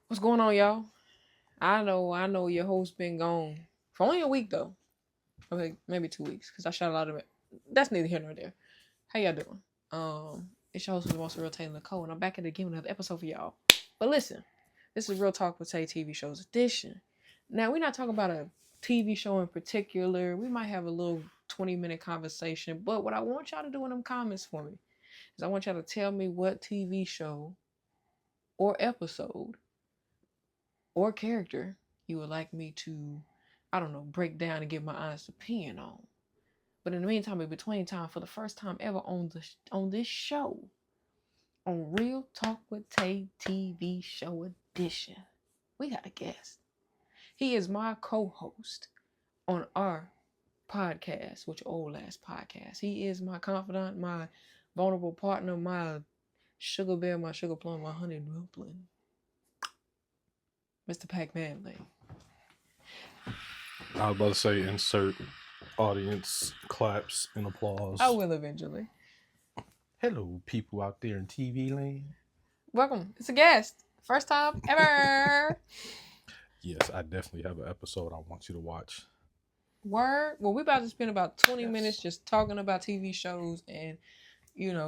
What's going on, y'all? I know your host been gone for only a week though. Okay, maybe 2 weeks because I shot a lot of it. That's neither here nor there. How y'all doing? It's your host with the most real Tay and Nicole, and I'm back at it again with another episode for y'all. But listen, this is Real Talk with Tay TV shows edition. Now we're not talking about a TV show in particular. We might have a little 20-minute conversation, but what I want y'all to do in them comments for me is I want y'all to tell me what TV show or episode or character you would like me to, I don't know, break down and give my honest opinion on. But in the meantime, in between time, for the first time ever on this show, on Real Talk with Tay TV show edition, we got a guest. He is my co-host on our podcast, WitChaOlAsxPodcast. He is my confidant, my vulnerable partner, my sugar bear, my sugar plum, my honey dumpling, Mr. Pac Manley. I was about to say insert audience claps and applause. I will eventually. Hello, people out there in TV land. Welcome. It's a guest. First time ever. Yes, I definitely have an episode I want you to watch. Word. Well, we're about to spend about 20 minutes just talking about TV shows and,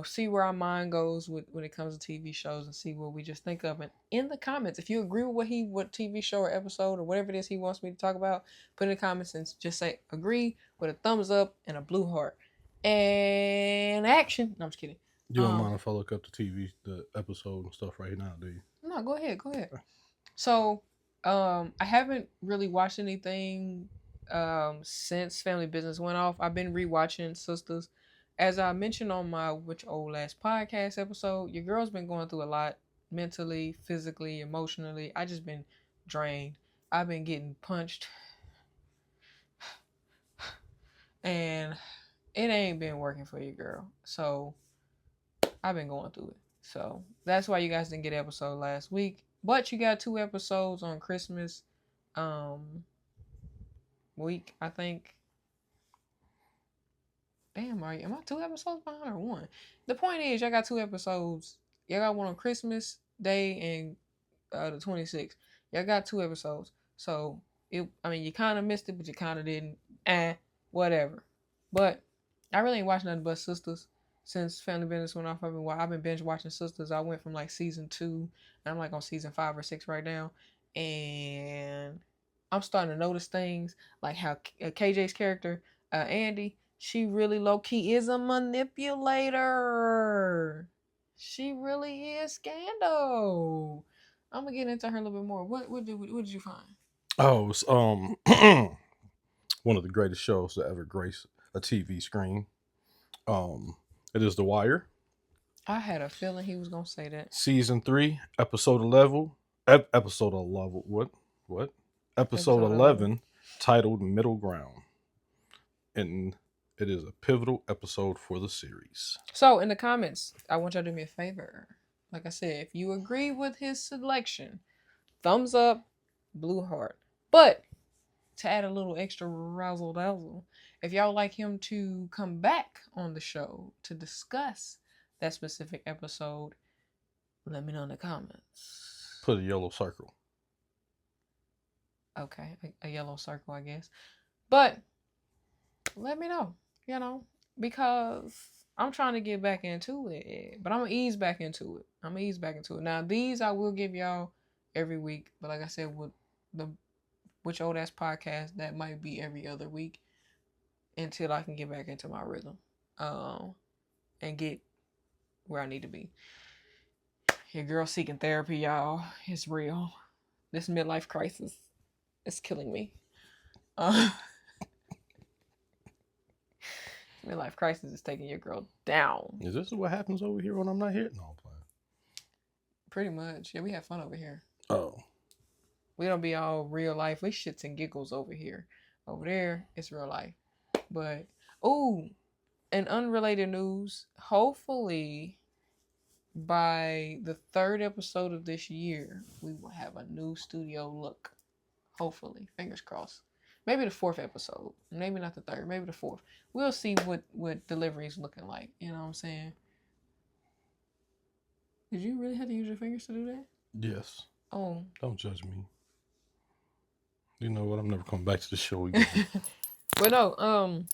see where our mind goes when it comes to TV shows and see what we just think of. And in the comments, if you agree with what TV show or episode or whatever it is he wants me to talk about, put in the comments and just say agree with a thumbs up and a blue heart. And action. No, I'm just kidding. You don't mind if I look up the episode and stuff right now, do you? No, go ahead. So, I haven't really watched anything since Family Business went off. I've been rewatching Sisters. As I mentioned on my WitChaOlAsxPodcast episode, your girl's been going through a lot mentally, physically, emotionally. I just been drained. I've been getting punched. And it ain't been working for your girl. So I've been going through it. So that's why you guys didn't get an episode last week. But you got 2 episodes on Christmas week, I think. Damn, am I 2 episodes behind or 1? The point is, y'all got 2 episodes. Y'all got one on Christmas Day and the 26th. Y'all got 2 episodes. So, you kind of missed it, but you kind of didn't. Whatever. But I really ain't watching nothing but Sisters since Family Business went off. I've been binge watching Sisters. I went from like season 2, and I'm like on season 5 or 6 right now. And I'm starting to notice things like how KJ's character, Andy, she really low-key is a manipulator. She really is scandal. I'm gonna get into her a little bit more. What did you find? Oh, it's, one of the greatest shows to ever grace a TV screen. It is The Wire. I had a feeling he was gonna say that. Season 3, episode 11. Episode 11. What? Episode 11, titled Middle Ground. And it is a pivotal episode for the series. So in the comments, I want y'all to do me a favor. Like I said, if you agree with his selection, thumbs up, blue heart. But to add a little extra razzle dazzle, if y'all like him to come back on the show to discuss that specific episode, let me know in the comments. Put a yellow circle. Okay, a yellow circle, I guess. But let me know, because I'm trying to get back into it. But I'm going to ease back into it. Now, these I will give y'all every week. But like I said, with the WitChaOlAsxPodcast, that might be every other week until I can get back into my rhythm and get where I need to be. Your girl seeking therapy, y'all. It's real. This midlife crisis is killing me. Midlife crisis is taking your girl down. Is this what happens over here when I'm not here? No, I'm playing. Pretty much. Yeah, we have fun over here. Oh. We don't be all real life. We shits and giggles over here. Over there, it's real life. But, in unrelated news, hopefully by the 3rd episode of this year, we will have a new studio look. Hopefully. Fingers crossed. Maybe the 4th episode. Maybe not the 3rd. Maybe the 4th. We'll see what delivery is looking like. You know what I'm saying? Did you really have to use your fingers to do that? Yes. Oh. Don't judge me. You know what? I'm never coming back to the show again. But no,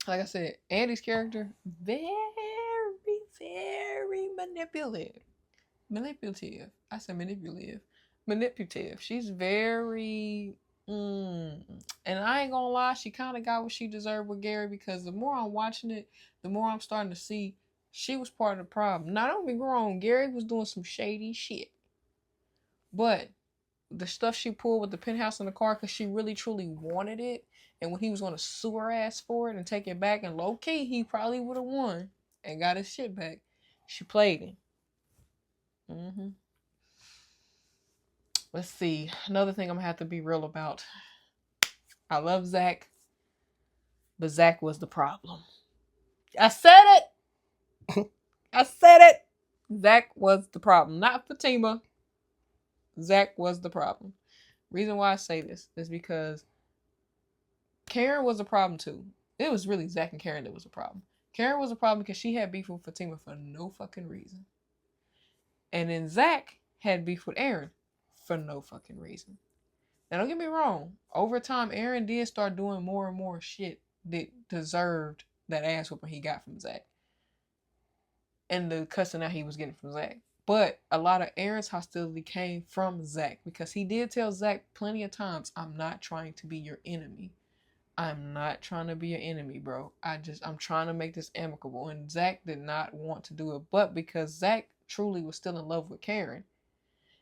like I said, Andy's character, very, very manipulative. Manipulative. I said manipulative. Manipulative. She's very and I ain't gonna lie, she kinda got what she deserved with Gary, because the more I'm watching it, the more I'm starting to see she was part of the problem. Now don't be wrong, Gary was doing some shady shit. But the stuff she pulled with the penthouse in the car because she really truly wanted it, and when he was going to sue her ass for it and take it back, and low key he probably would have won and got his shit back, she played him. Let's see, another thing I'm gonna have to be real about. I love Zach, but Zach was the problem. I said it. I said it. Zach was the problem, not Fatima. Zach was the problem. Reason why I say this is because Karen was a problem too. It was really Zach and Karen that was a problem. Karen was a problem because she had beef with Fatima for no fucking reason. And then Zach had beef with Aaron for no fucking reason. Now don't get me wrong. Over time, Aaron did start doing more and more shit that deserved that ass whooping he got from Zach. And the cussing that he was getting from Zach. But a lot of Aaron's hostility came from Zach, because he did tell Zach plenty of times, I'm not trying to be your enemy. I'm not trying to be your enemy, bro. I'm trying to make this amicable. And Zach did not want to do it. But because Zach truly was still in love with Karen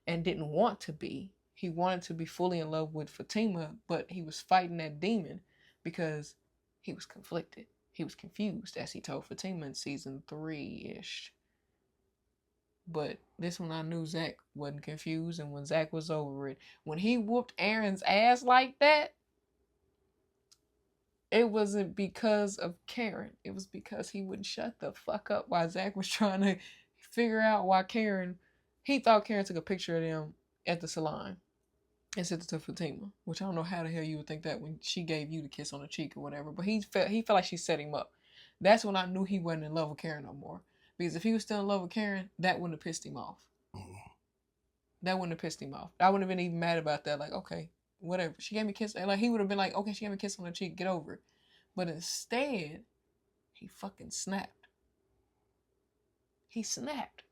and didn't want to be, he wanted to be fully in love with Fatima, but he was fighting that demon because he was conflicted. He was confused, as he told Fatima in season 3-ish. But this one I knew Zach wasn't confused, and when Zach was over it, when he whooped Aaron's ass like that, it wasn't because of Karen. It was because he wouldn't shut the fuck up while Zach was trying to figure out why he thought Karen took a picture of them at the salon and sent it to Fatima, which I don't know how the hell you would think that when she gave you the kiss on the cheek or whatever, but he felt like she set him up. That's when I knew he wasn't in love with Karen no more. Because if he was still in love with Karen, that wouldn't have pissed him off. That wouldn't have pissed him off. I wouldn't have been even mad about that. Like, okay, whatever. She gave me a kiss. Like, he would have been like, okay, she gave me a kiss on the cheek. Get over it. But instead, he fucking snapped. He snapped.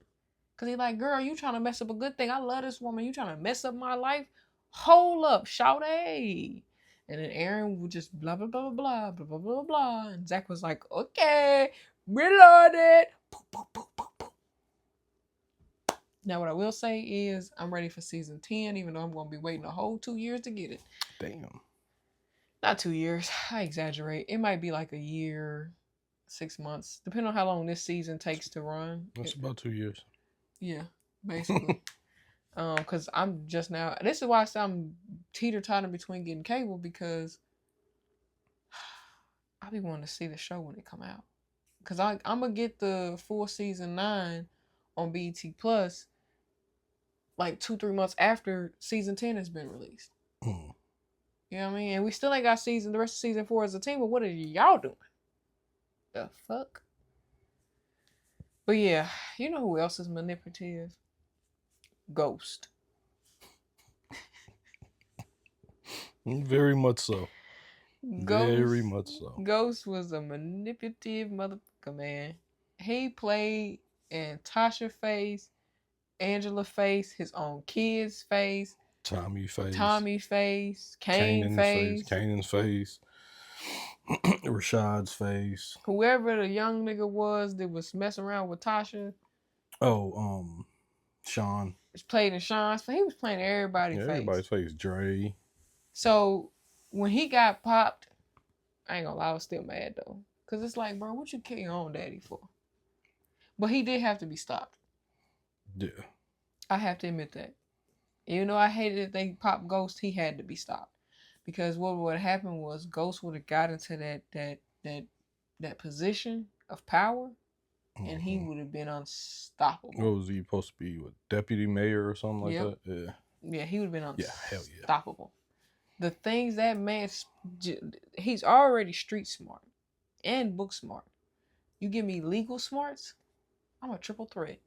Because he like, girl, you trying to mess up a good thing. I love this woman. You trying to mess up my life? Hold up, shawty. And then Aaron would just blah, blah, blah, blah, blah, blah, blah, blah. And Zach was like, okay, reload it. Now, what I will say is I'm ready for season 10, even though I'm going to be waiting a whole 2 years to get it. Damn. Not 2 years. I exaggerate. It might be like a year, 6 months, depending on how long this season takes to run. That's about 2 years. Yeah, basically. Because I'm just now. This is why I say I'm teeter-tottering between getting cable, because I be wanting to see the show when it come out. Because I'm going to get the full season 9 on BET Plus like 2-3 months after season 10 has been released. You know what I mean? And we still ain't got the rest of season 4 as a team, but what are y'all doing? The fuck? But yeah, you know who else is manipulative? Ghost. Very much so. Very much so. Ghost was a manipulative motherfucker, man. He played in Tasha face, Angela face, his own kids face, Tommy face, Kane face, Kanan's face, Rashad's face. Whoever the young nigga was that was messing around with Tasha. Oh, Sean. Was played in Sean's face. He was playing everybody's face. Everybody's face. Dre. So when he got popped, I ain't gonna lie, I was still mad though. Cause it's like, bro, what you kill your own daddy for? But he did have to be stopped. Yeah. I have to admit that. Even though I hated that they popped Ghost, he had to be stopped. Because what would have happened was Ghost would have got into that position of power, and he would have been unstoppable. What was he supposed to be? A deputy mayor or something like that? Yeah. Yeah, he would have been unstoppable. Yeah. The things that man, he's already street smart and book smart. You give me legal smarts, I'm a triple threat.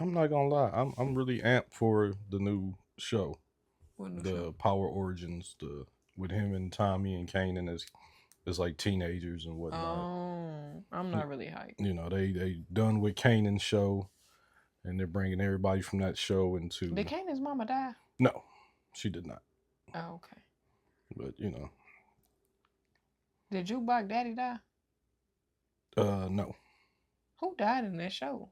I'm not gonna lie. I'm really amped for the new show. What new The show? Power Origins, with him and Tommy and Kanan as like teenagers and whatnot. Oh, I'm not really hyped. You know, they done with Kanan's show, and they're bringing everybody from that show into. Did Kanan's mama die? No, she did not. Oh, okay. But you know, Did Jukebox Daddy die? no. Who died in that show?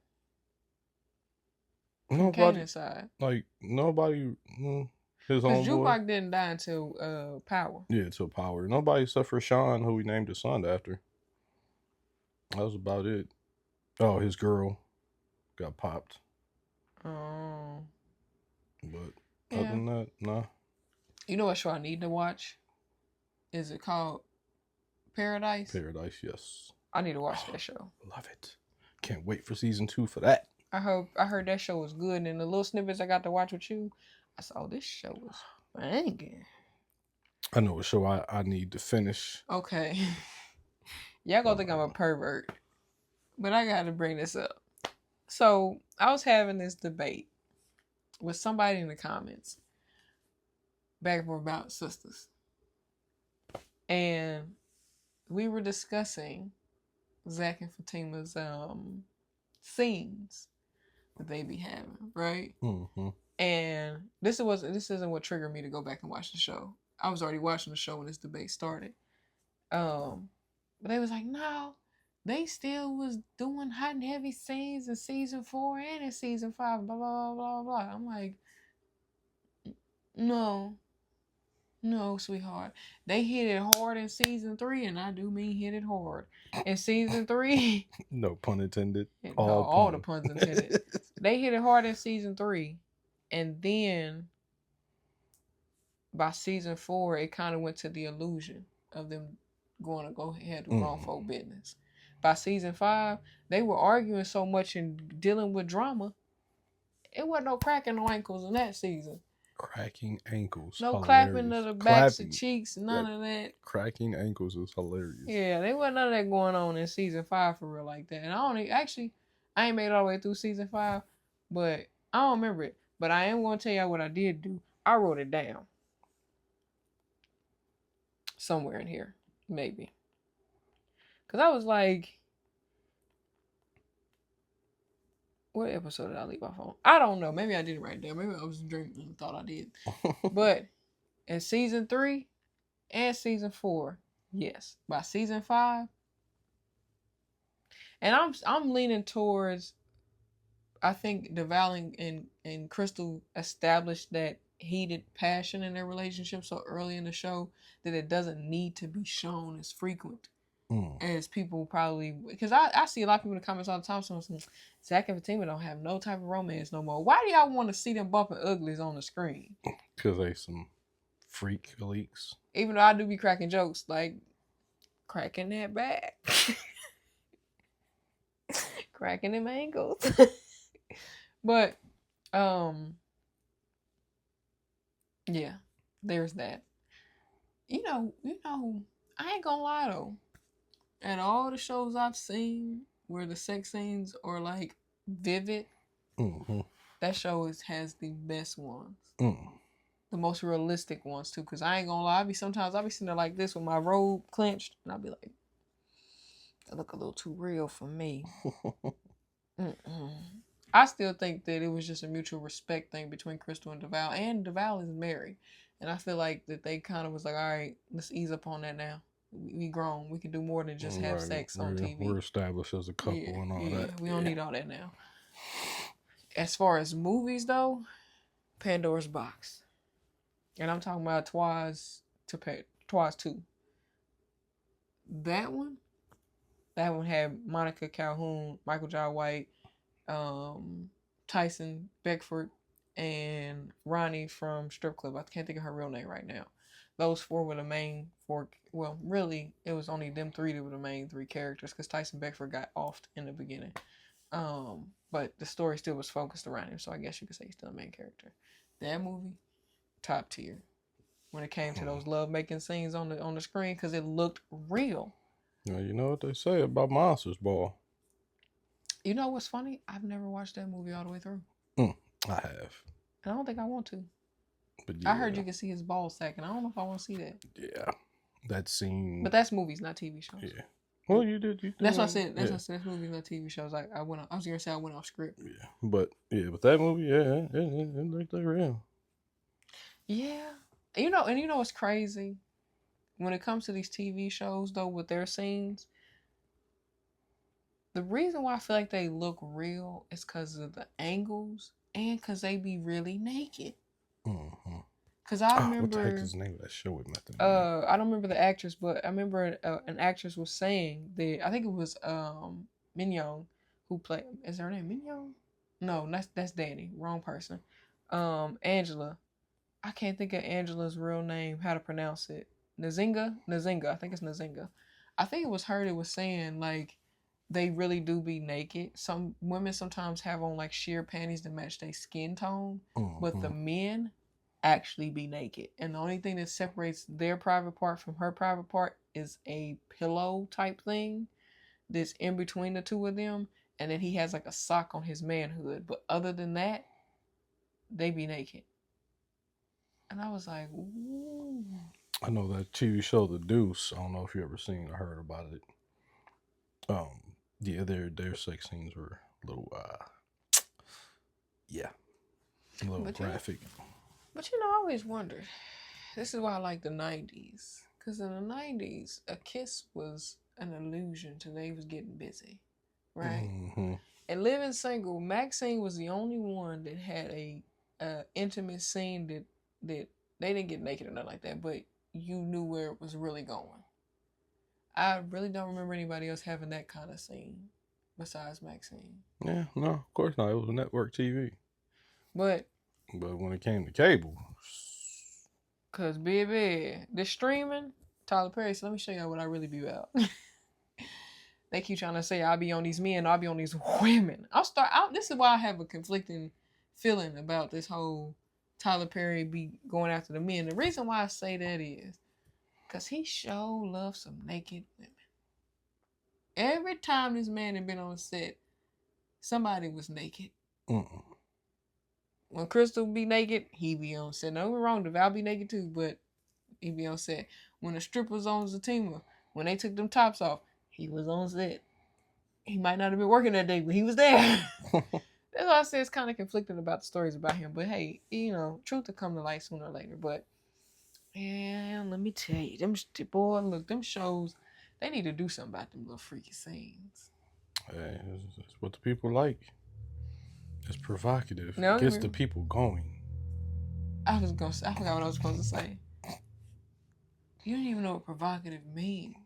From Nobody. Kanan's side. Like nobody. His Because homeboy. Jukebox didn't die until Power. Yeah, till Power. Nobody except for Sean, who we named his son after. That was about it. Oh, his girl got popped. Oh. But other than that, nah. You know what show I need to watch? Is it called Paradise? Paradise, yes. I need to watch that show. Love it. Can't wait for season 2 for that. I heard that show was good, and the little snippets I got to watch with you, I saw this show was banging. I know a show I need to finish. Okay. Y'all gonna think I'm a pervert, but I gotta bring this up. So I was having this debate with somebody in the comments back and forth about sisters, and we were discussing Zach and Fatima's scenes that they be having, right? Mm-hmm. And this isn't what triggered me to go back and watch the show. I was already watching the show when this debate started. But they was like, no, they still was doing hot and heavy scenes in season 4 and in season 5, blah, blah, blah, blah, blah. I'm like, no, sweetheart. They hit it hard in season 3, and I do mean hit it hard. In season 3... No pun intended. All the puns intended. They hit it hard in season 3, and then by season 4, it kind of went to the illusion of them going to go ahead with grown folk business. By season 5, they were arguing so much and dealing with drama. It wasn't no cracking no ankles in that season. Cracking ankles. No hilarious. clapping of the backs of cheeks, none of that. Cracking ankles is hilarious. Yeah, there wasn't none of that going on in season 5 for real like that. And I ain't made it all the way through season 5, but I don't remember it. But I am going to tell y'all what I did do. I wrote it down. Somewhere in here, maybe. Because I was like, what episode did I leave my phone? I don't know. Maybe I didn't write it down. Maybe I was dreaming and thought I did. But in season 3 and season 4, yes. By season 5, and I'm leaning towards, I think DeVal and Crystal established that heated passion in their relationship so early in the show that it doesn't need to be shown as frequent as people probably, because I see a lot of people in the comments all the time saying Zach and Fatima don't have no type of romance no more. Why do y'all want to see them bumping uglies on the screen? Because they some freak leaks. Even though I do be cracking jokes like cracking that back, cracking them ankles. But yeah, there's that. You know, I ain't gonna lie though. At all the shows I've seen where the sex scenes are like vivid, that show has the best ones. The most realistic ones too. Cause I ain't gonna lie, sometimes I'll be sitting there like this with my robe clenched, and I'll be like, that look a little too real for me. I still think that it was just a mutual respect thing between Crystal and DeVal. And DeVal is married. And I feel like that they kind of was like, all right, let's ease up on that now. We grown. We can do more than just have sex on TV. We're established as a couple and all that. We don't need all that now. As far as movies, though, Pandora's Box. And I'm talking about Twice 2. That one had Monica Calhoun, Michael Jai White, Tyson Beckford, and Ronnie from Strip Club. I can't think of her real name right now. Those 4 were the main 4. Well, really, it was only them 3 that were the main 3 characters because Tyson Beckford got offed in the beginning. But the story still was focused around him, so I guess you could say he's still a main character. That movie, top tier. When it came to those love-making scenes on the screen, because it looked real. Now, you know what they say about Monsters Ball. You know what's funny? I've never watched that movie all the way through. I have. I don't think I want to. But I heard you can see his ball sack, and I don't know if I want to see that. Yeah, that scene. But that's movies, not TV shows. Yeah. Well, you did. That's what I said. That's what I said. That's movies, not TV shows. I was gonna say I went off script. Yeah, but that movie, it looked like real. Yeah, you know what's crazy? When it comes to these TV shows, though, with their scenes, the reason why I feel like they look real is because of the angles and because they be really naked. Mm-hmm. Because I remember... What the heck is the name of that show with Method? I don't remember the actress, but I remember an actress was saying that... I think it was Mignon who played... Is her name Mignon? No, that's Danny. Wrong person. Angela. I can't think of Angela's real name, how to pronounce it. Nzinga? I think it's Nzinga. I think it was her that was saying, like, they really do be naked. Some women sometimes have on, like, sheer panties to match their skin tone, but the men actually be naked. And the only thing that separates their private part from her private part is a pillow type thing that's in between the two of them, and then he has, like, a sock on his manhood. But other than that, they be naked. And I was like, ooh. I know that TV show The Deuce. I don't know if you ever seen or heard about it. Yeah, their sex scenes were a little, a little graphic. But I always wondered. This is why I like the 90s. Because in the 90s, a kiss was an illusion till they was getting busy. Right? Mm-hmm. And living single, Maxine was the only one that had a intimate scene that they didn't get naked or nothing like that, but you knew where it was really going. I really don't remember anybody else having that kind of scene besides Maxine. Yeah, no, of course not. It was network TV. But when it came to cable, cause baby, the streaming, Tyler Perry said, "Let me show y'all what I really be about." They keep trying to say I'll be on these men, I'll be on these women. This is why I have a conflicting feeling about this whole Tyler Perry be going after the men. The reason why I say that is because he sure loves some naked women. Every time this man had been on set, somebody was naked. Mm-mm. When Crystal be naked, he be on set. Nothing wrong with Val be naked too, but he be on set. When the strip was on Zatima, when they took them tops off, he was on set. He might not have been working that day, but he was there. That's why I say it's kind of conflicting about the stories about him. But hey, truth will come to light sooner or later. But yeah, let me tell you, them shows, they need to do something about them little freaky scenes. Hey, it's what the people like. It's provocative. It gets the people going. I forgot what I was supposed to say. You don't even know what provocative means.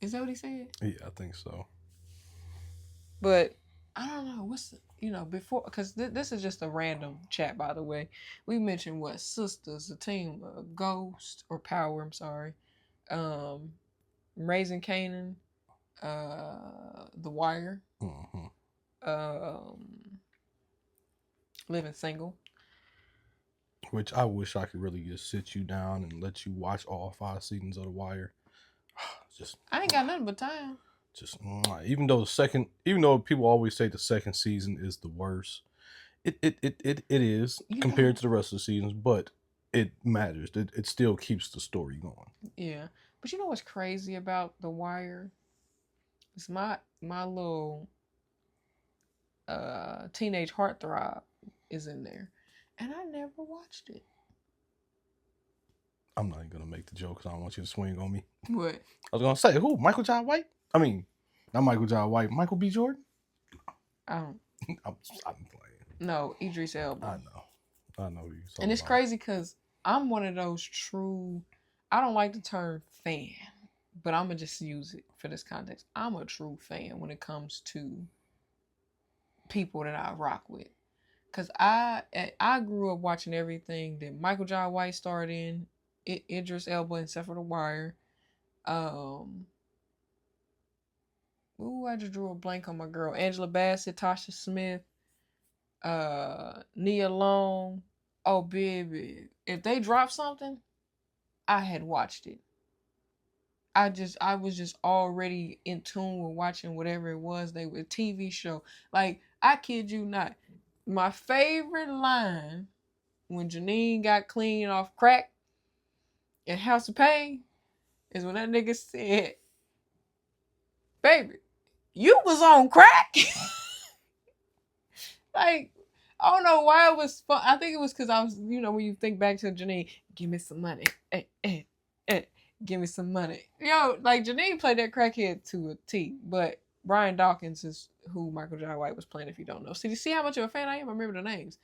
Is that what he said? Yeah, I think so. But I don't know before, because this is just a random chat, by the way. We mentioned what Sisters, a team, Ghost or Power. I'm sorry, Raising Kanan, The Wire, Living Single. Which I wish I could really just sit you down and let you watch all 5 seasons of The Wire. I ain't got nothing but time. Even though people always say the second season is the worst, it is compared to the rest of the seasons, but it matters. It still keeps the story going. Yeah, but you know what's crazy about The Wire? It's my little teenage heartthrob is in there, and I never watched it. I'm not even gonna make the joke because I don't want you to swing on me. What? I was gonna say, who? Michael Jai White? I mean, not Michael Jai White. Michael B. Jordan? I'm playing. No, Idris Elba. I know who you're talking And it's about. crazy because I'm one of those true... I don't like the term fan, but I'm going to just use it for this context. I'm a true fan when it comes to people that I rock with. Because I grew up watching everything that Michael Jai White starred in, Idris Elba, except for The Wire. I just drew a blank on my girl. Angela Bassett, Tasha Smith, Nia Long. Oh, baby. If they dropped something, I had watched it. I was just already in tune with watching whatever it was. They were a TV show. Like, I kid you not. My favorite line when Janine got clean off crack in House of Pain is when that nigga said, baby, you was on crack. Like, I don't know why it was fun. I think it was because I was, when you think back to Janine, give me some money. Give me some money. Like Janine played that crackhead to a T, but Brian Dawkins is who Michael Jai White was playing, if you don't know. See how much of a fan I am? I remember the names.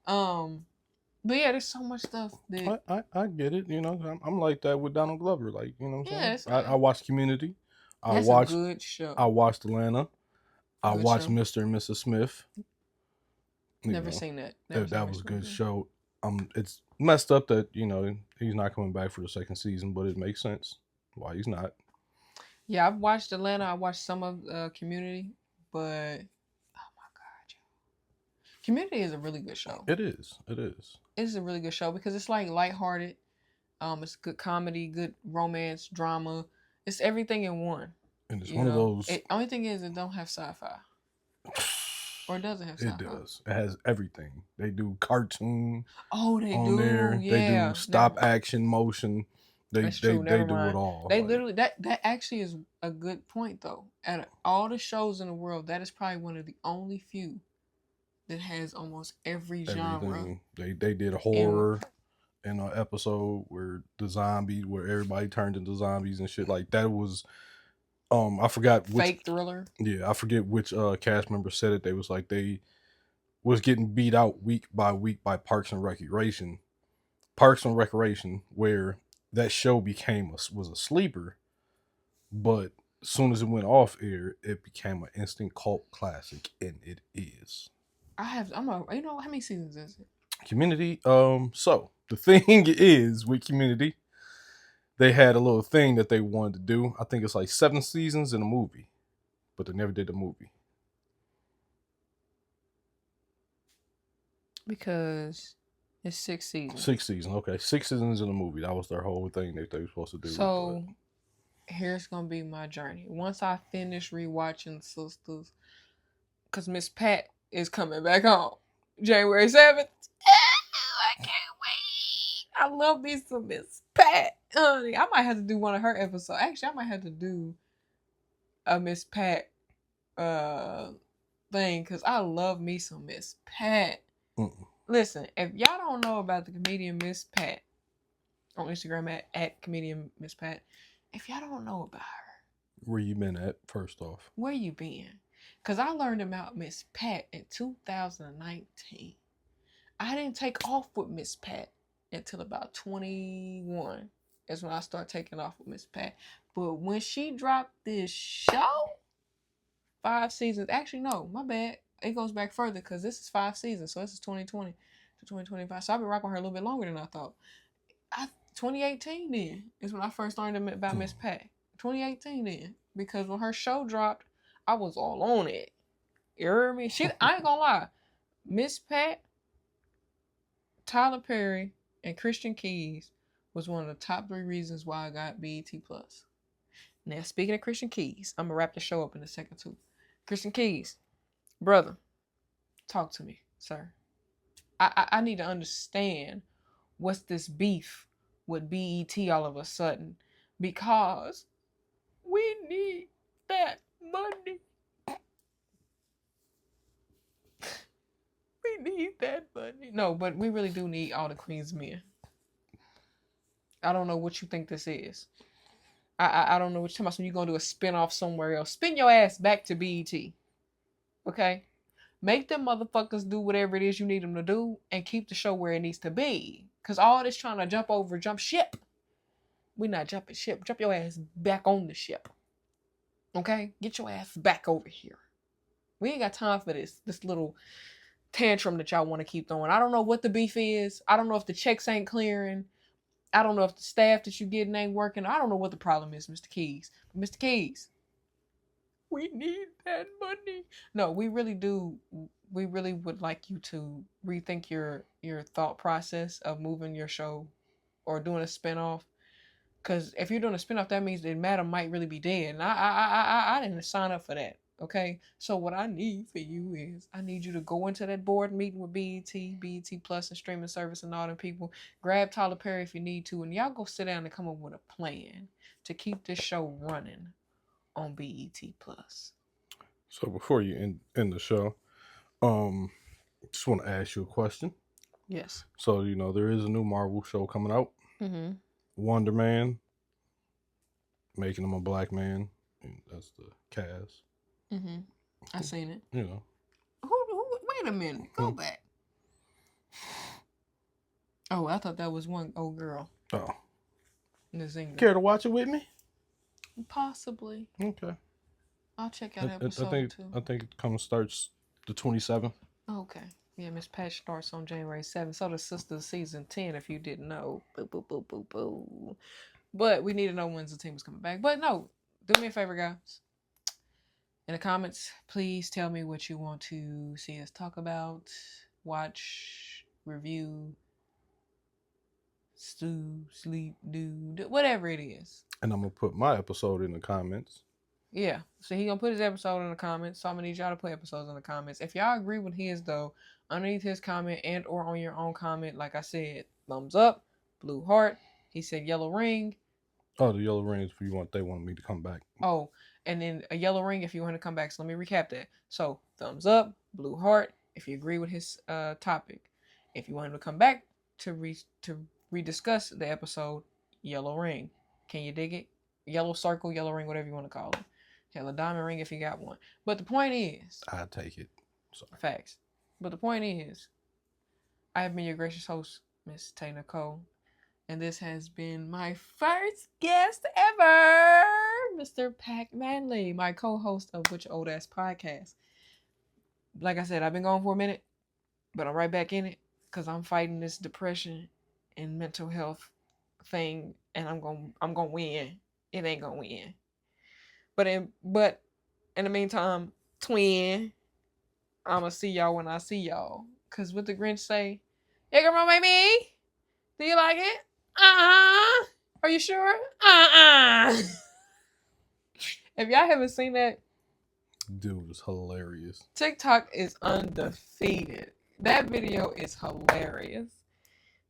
But yeah, there's so much stuff that I get it. I'm like that with Donald Glover. Like, what I'm saying? I watched Community. That's a good show. I watched Atlanta. I watched show. Mr. and Mrs. Smith. Never seen that. That was a good show. It's messed up that he's not coming back for the second season, but it makes sense why he's not. Yeah, I've watched Atlanta. I watched some of Community, but oh my god, Community is a really good show. It is. It's a really good show because it's like lighthearted. It's good comedy, good romance, drama. It's everything in one. And it's one of those. Only thing is, it don't have sci-fi. Or it doesn't have sci-fi. It does. It has everything. They do cartoon. Oh, they on do. there. Yeah. They do stop action motion. They do it all. They literally that actually is a good point though. Out of all the shows in the world, that is probably one of the only few that has almost every genre. They did horror in an episode where everybody turned into zombies and shit. Like that was I forgot which fake thriller. Yeah, I forget which cast member said it. They was like they was getting beat out week by week by Parks and Recreation, where that show was a sleeper, but as soon as it went off air, it became an instant cult classic, and it is. how many seasons is it? Community. So the thing is with Community, they had a little thing that they wanted to do. I think it's like 7 seasons in a movie, but they never did the movie. Because it's 6 seasons. 6 seasons, okay. 6 seasons in a movie. That was their whole thing that they were supposed to do. So, here's going to be my journey. Once I finish rewatching Sisters, because Miss Pat is coming back on January 7th. I can't wait. I love me some Miss Pat. Honey, I might have to do one of her episodes. Actually, I might have to do a Miss Pat thing, because I love me some Miss Pat. Listen, if y'all don't know about the comedian Miss Pat on Instagram at comedian Miss Pat, if y'all don't know about her, where you been at? First off, where you been? Because I learned about Miss Pat in 2019. I didn't take off with Miss Pat until about 21. Is when I started taking off with Miss Pat. But when she dropped this show, 5 seasons. Actually, no, my bad. It goes back further because this is 5 seasons. So this is 2020 to 2025. So I've been rocking her a little bit longer than I thought. 2018 then is when I first learned about Miss Pat. 2018 then. Because when her show dropped, I was all on it. You heard me? I ain't gonna lie. Miss Pat, Tyler Perry, and Christian Keys was one of the top 3 reasons why I got BET+. Now, speaking of Christian Keys, I'm gonna wrap the show up in a second too. Christian Keys, brother, talk to me, sir. I need to understand what's this beef with BET all of a sudden, because we need that money. We need that money. No, but we really do need all the Queen's men. I don't know what you think this is. I don't know what you're talking about. So you're going to do a spin-off somewhere else. Spin your ass back to BET. Okay? Make them motherfuckers do whatever it is you need them to do and keep the show where it needs to be. Because all this trying to jump ship. We're not jumping ship. Jump your ass back on the ship. Okay? Get your ass back over here. We ain't got time for this little tantrum that y'all want to keep throwing. I don't know what the beef is. I don't know if the checks ain't clearing. I don't know if the staff that you getting ain't working. I don't know what the problem is, Mr. Keys. But Mr. Keys, we need that money. No, we really do. We really would like you to rethink your thought process of moving your show or doing a spinoff. Because if you're doing a spinoff, that means that Madam might really be dead. And I didn't sign up for that. Okay, so what I need for you is I need you to go into that board meeting with BET Plus, and streaming service and all them people. Grab Tyler Perry if you need to, and y'all go sit down and come up with a plan to keep this show running on BET Plus. So before you end the show, just want to ask you a question. Yes. So there is a new Marvel show coming out. Wonder Man, making him a black man, and that's the cast. I seen it. Who, wait a minute. Go back. Oh, I thought that was one old girl. Oh. Nzinga. Care to watch it with me? Possibly. Okay. I'll check out episode 2. I think it starts the 27th. Okay. Yeah, Miss Patch starts on January 7th. So does Sisters season 10, if you didn't know. Boo, boo, boo, boo, boo. But we need to know when the team is coming back. But no, do me a favor, guys. In the comments, please tell me what you want to see us talk about, watch, review, stew, sleep, do, whatever it is. And I'm going to put my episode in the comments. Yeah. So he going to put his episode in the comments. So I'm going to need y'all to put episodes in the comments. If y'all agree with his, though, underneath his comment and or on your own comment, like I said, thumbs up, blue heart. He said yellow ring. Oh, the yellow ring is if they want me to come back. Oh, and then a yellow ring if you want to come back. So let me recap that. So thumbs up, blue heart if you agree with his topic. If you want him to come back to rediscuss the episode, yellow ring. Can you dig it? Yellow circle, yellow ring, whatever you want to call it. Hell, a diamond ring if you got one. But the point is, I take it. Sorry. Facts. But the point is, I have been your gracious host, Miss Tay Nicole. And this has been my first guest ever, Mr. Pac Manley, my co-host of WitChaOlAsxPodcast. Like I said, I've been gone for a minute, but I'm right back in it because I'm fighting this depression and mental health thing, and I'm gonna win. It ain't gonna win. But in the meantime, twin, I'ma see y'all when I see y'all. Cause what the Grinch say? Hey, girl, baby, do you like it? Are you sure? If y'all haven't seen that, dude is hilarious. TikTok is undefeated. That video is hilarious.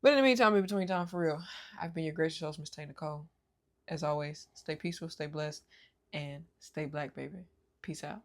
But in the meantime, in between time, for real, I've been your gracious host, Miss Tay Nicole. As always, stay peaceful, stay blessed, and stay black, baby. Peace out.